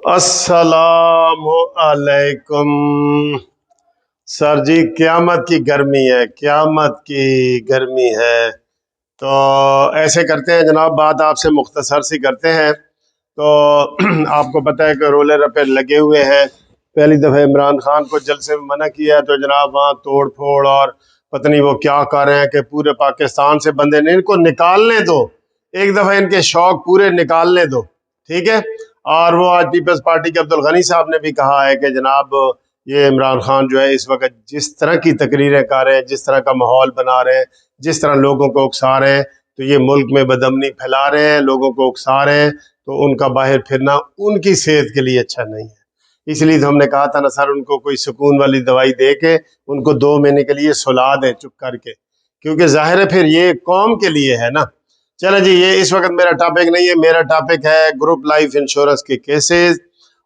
अस्सलामु अलैकुम। सर जी, क़यामत की गर्मी है, क़यामत की गर्मी है। तो ऐसे करते हैं जनाब, बात आपसे मुख्तसर सी करते हैं। तो आपको पता है कि रोले रप्पे लगे हुए हैं। पहली दफ़ा इमरान खान को जलसे में मना किया तो जनाब वहाँ तोड़ फोड़ और पता नहीं वो क्या कर रहे हैं कि पूरे पाकिस्तान से बंदे नहीं, इनको निकालने दो, एक दफ़ा इनके शौक पूरे निकालने दो, ठीक है। और वो आज पीपल्स पार्टी के अब्दुल गनी साहब ने भी कहा है कि जनाब ये इमरान खान जो है इस वक्त जिस तरह की तकरीरें कर रहे हैं, जिस तरह का माहौल बना रहे हैं, जिस तरह लोगों को उकसा रहे हैं, तो ये मुल्क में बदअमनी फैला रहे हैं, लोगों को उकसा रहे हैं, तो उनका बाहर फिरना उनकी सेहत के लिए अच्छा नहीं है। इसलिए तो हमने कहा था ना सर, उनको कोई सुकून वाली दवाई दे के उनको 2 महीने के लिए सुला दें चुप करके, क्योंकि जाहिर है फिर ये कौम के लिए है ना। चलो जी, ये इस वक्त मेरा टॉपिक नहीं है। मेरा टॉपिक है ग्रुप लाइफ इंश्योरेंस के केसेस।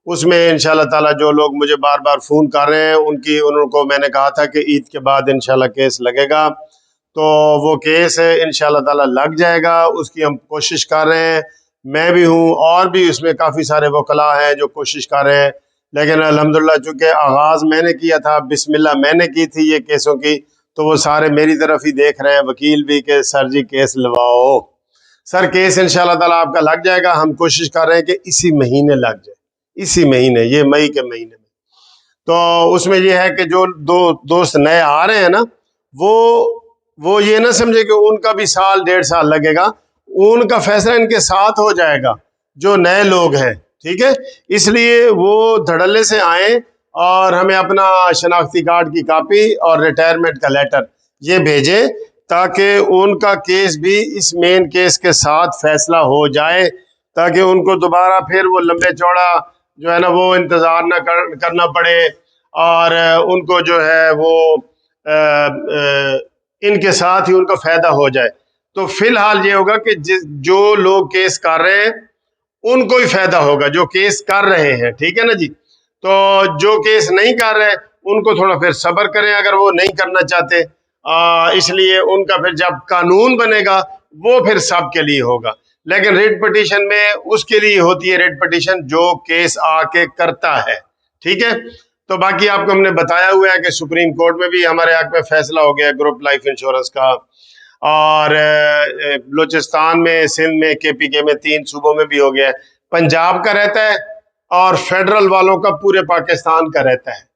उसमें इंशाल्लाह ताला जो लोग मुझे बार बार फ़ोन कर रहे हैं उनको मैंने कहा था कि ईद के बाद इंशाल्लाह केस लगेगा, तो वो केस है इंशाल्लाह ताला लग जाएगा। उसकी हम कोशिश कर रहे हैं, मैं भी हूँ और भी उसमें काफ़ी सारे वकला हैं जो कोशिश कर रहे हैं। लेकिन अल्हम्दुलिल्लाह चूँकि आगाज़ मैंने किया था, बिस्मिल्लाह मैंने की थी ये केसों की, तो वो सारे मेरी तरफ ही देख रहे हैं, वकील भी, कि सर जी केस लवाओ। सर केस इंशाल्लाह ताला आपका लग जाएगा। हम कोशिश कर रहे हैं कि इसी महीने लग जाए, इसी महीने, ये मई के महीने में। तो उसमें ये है कि जो दो दोस्त नए आ रहे हैं ना, वो ये ना समझे कि उनका भी साल 1.5 साल लगेगा, उनका फैसला इनके साथ हो जाएगा जो नए लोग हैं, ठीक है। इसलिए वो धड़ल्ले से आए और हमें अपना शनाख्ती कार्ड की कापी और रिटायरमेंट का लेटर ये भेजें, ताकि उनका केस भी इस मेन केस के साथ फैसला हो जाए, ताकि उनको दोबारा फिर वो लंबे चौड़ा जो है ना वो इंतज़ार ना करना पड़े, और उनको जो है वो इनके साथ ही उनका फ़ायदा हो जाए। तो फिलहाल ये होगा कि जो लोग केस कर रहे हैं उनको ही फ़ायदा होगा, जो केस कर रहे हैं, ठीक है ना जी। तो जो केस नहीं कर रहे उनको थोड़ा फिर सब्र करें, अगर वो नहीं करना चाहते। इसलिए उनका फिर जब कानून बनेगा वो फिर सबके लिए होगा। लेकिन रेट पटिशन में उसके लिए होती है रेट पटिशन जो केस आके करता है, ठीक है। तो बाकी आपको हमने बताया हुआ है कि सुप्रीम कोर्ट में भी हमारे हक में फैसला हो गया ग्रुप लाइफ इंश्योरेंस का, और बलूचिस्तान में, सिंध में, KPK में, 3 सूबों में भी हो गया है। पंजाब का रहता है और फेडरल वालों का पूरे पाकिस्तान का रहता है।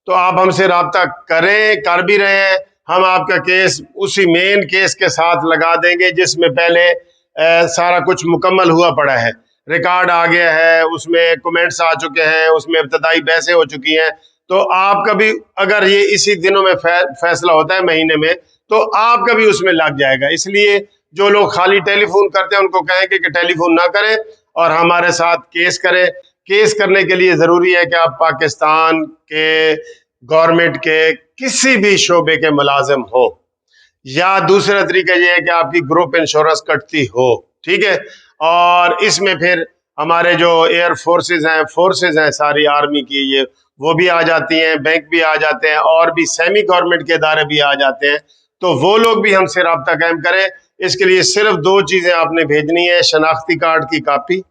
तो आप हमसे रब्ता करें, कर भी रहे हैं। हम आपका केस उसी मेन केस के साथ लगा देंगे जिसमें पहले सारा कुछ मुकम्मल हुआ पड़ा है, रिकॉर्ड आ गया है, उसमें कमेंट्स आ चुके हैं, उसमें इब्तदाई बहसें हो चुकी हैं। तो आपका भी अगर ये इसी दिनों में फैसला होता है महीने में, तो आपका भी उसमें लग जाएगा। इसलिए जो लोग खाली टेलीफोन करते हैं उनको कहेंगे कि टेलीफोन ना करें और हमारे साथ केस करें। केस करने के लिए ज़रूरी है कि आप पाकिस्तान के गवर्नमेंट के किसी भी शोबे के मुलाजिम हो, या दूसरा तरीका यह है कि आपकी ग्रुप इंश्योरेंस कटती हो, ठीक है। और इसमें फिर हमारे जो एयर फोर्सेस हैं सारी आर्मी की, ये वो भी आ जाती हैं, बैंक भी आ जाते हैं, और भी सेमी गवर्नमेंट के इदारे भी आ जाते हैं। तो वो लोग भी हमसे रब्ता कायम करें। इसके लिए सिर्फ 2 चीज़ें आपने भेजनी है, शनाख्ती कार्ड की कापी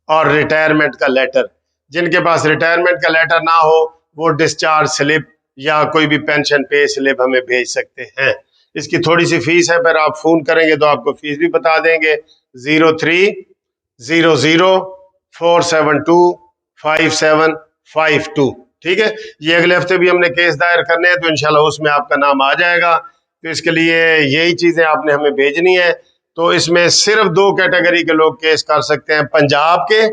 और रिटायरमेंट का लेटर। जिनके पास रिटायरमेंट का लेटर ना हो वो डिस्चार्ज स्लिप या कोई भी पेंशन पे स्लिप हमें भेज सकते हैं। इसकी थोड़ी सी फीस है, पर आप फ़ोन करेंगे तो आपको फीस भी बता देंगे। 0300472552, ठीक है। ये अगले हफ्ते भी हमने केस दायर करने हैं, तो इंशाल्लाह उसमें आपका नाम आ जाएगा। तो इसके लिए यही चीज़ें आपने हमें भेजनी है। तो इसमें सिर्फ 2 कैटेगरी के लोग केस कर सकते हैं, पंजाब के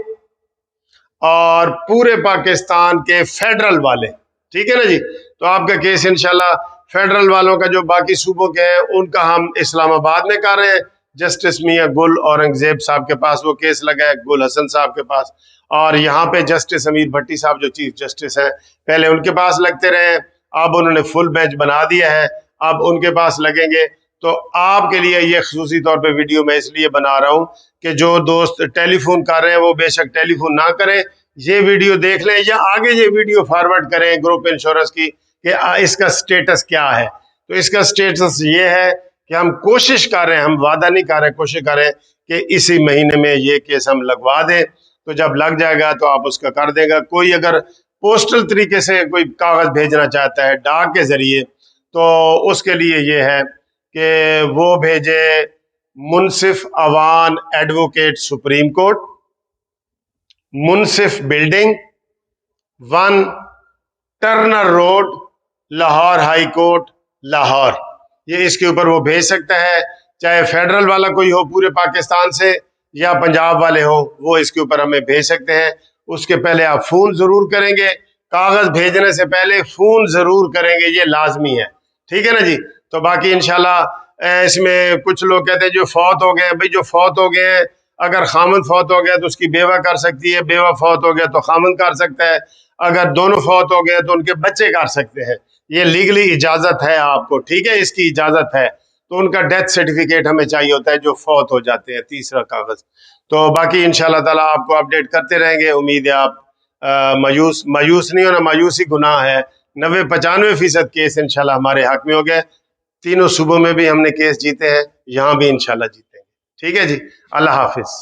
और पूरे पाकिस्तान के फेडरल वाले, ठीक है ना जी। तो आपका केस इंशाल्लाह फेडरल वालों का जो बाकी सूबों के हैं उनका हम इस्लामाबाद में कर रहे हैं। जस्टिस मियां गुल औरंगजेब साहब के पास वो केस लगा है, गुल हसन साहब के पास। और यहाँ पे जस्टिस अमीर भट्टी साहब जो चीफ जस्टिस हैं, पहले उनके पास लगते रहे, अब उन्होंने फुल बेंच बना दिया है, अब उनके पास लगेंगे। तो आपके लिए ये खसूसी तौर पे वीडियो मैं इसलिए बना रहा हूँ कि जो दोस्त टेलीफोन कर रहे हैं वो बेशक टेलीफोन ना करें, ये वीडियो देख लें या आगे ये वीडियो फॉरवर्ड करें ग्रुप इंश्योरेंस की कि इसका स्टेटस क्या है। तो इसका स्टेटस ये है कि हम कोशिश कर रहे हैं, हम वादा नहीं कर रहे, कोशिश कर रहे हैं कि इसी महीने में ये केस हम लगवा दें, तो जब लग जाएगा तो आप उसका कर देगा। कोई अगर पोस्टल तरीके से कोई कागज भेजना चाहता है डाक के जरिए, तो उसके लिए ये है कि वो भेजे Munsif Awan advocate supreme court, Munsif building 1 Turner road, Lahore high court, Lahore. ये इसके ऊपर वो भेज सकता है, चाहे फेडरल वाला कोई हो पूरे पाकिस्तान से या पंजाब वाले हो, वो इसके ऊपर हमें भेज सकते हैं। उसके पहले आप फोन जरूर करेंगे, कागज भेजने से पहले फोन जरूर करेंगे, ये लाजमी है, ठीक है ना जी। तो बाकी इंशाल्लाह इसमें कुछ लोग कहते हैं जो फौत हो गए हैं, भाई जो फौत हो गए हैं, अगर खामद फौत हो गया तो उसकी बेवा कर सकती है, बेवा फौत हो गया तो खामद कर सकता है, अगर दोनों फौत हो गए तो उनके बच्चे कर सकते हैं। ये लीगली इजाजत है आपको, ठीक है, इसकी इजाजत है। तो उनका डेथ सर्टिफिकेट हमें चाहिए होता है जो फौत हो जाते हैं, तीसरा कागज। तो बाकी इंशाल्लाह ताला आपको अपडेट करते रहेंगे। उम्मीद है आप मायूस नहीं होना, मायूसी गुनाह है। 90-95% केस इंशाल्लाह हमारे हक में हो गए। तीनों सूबों में भी हमने केस जीते हैं, यहाँ भी इंशाल्लाह जीतेंगे, ठीक है जी। अल्लाह हाफिज।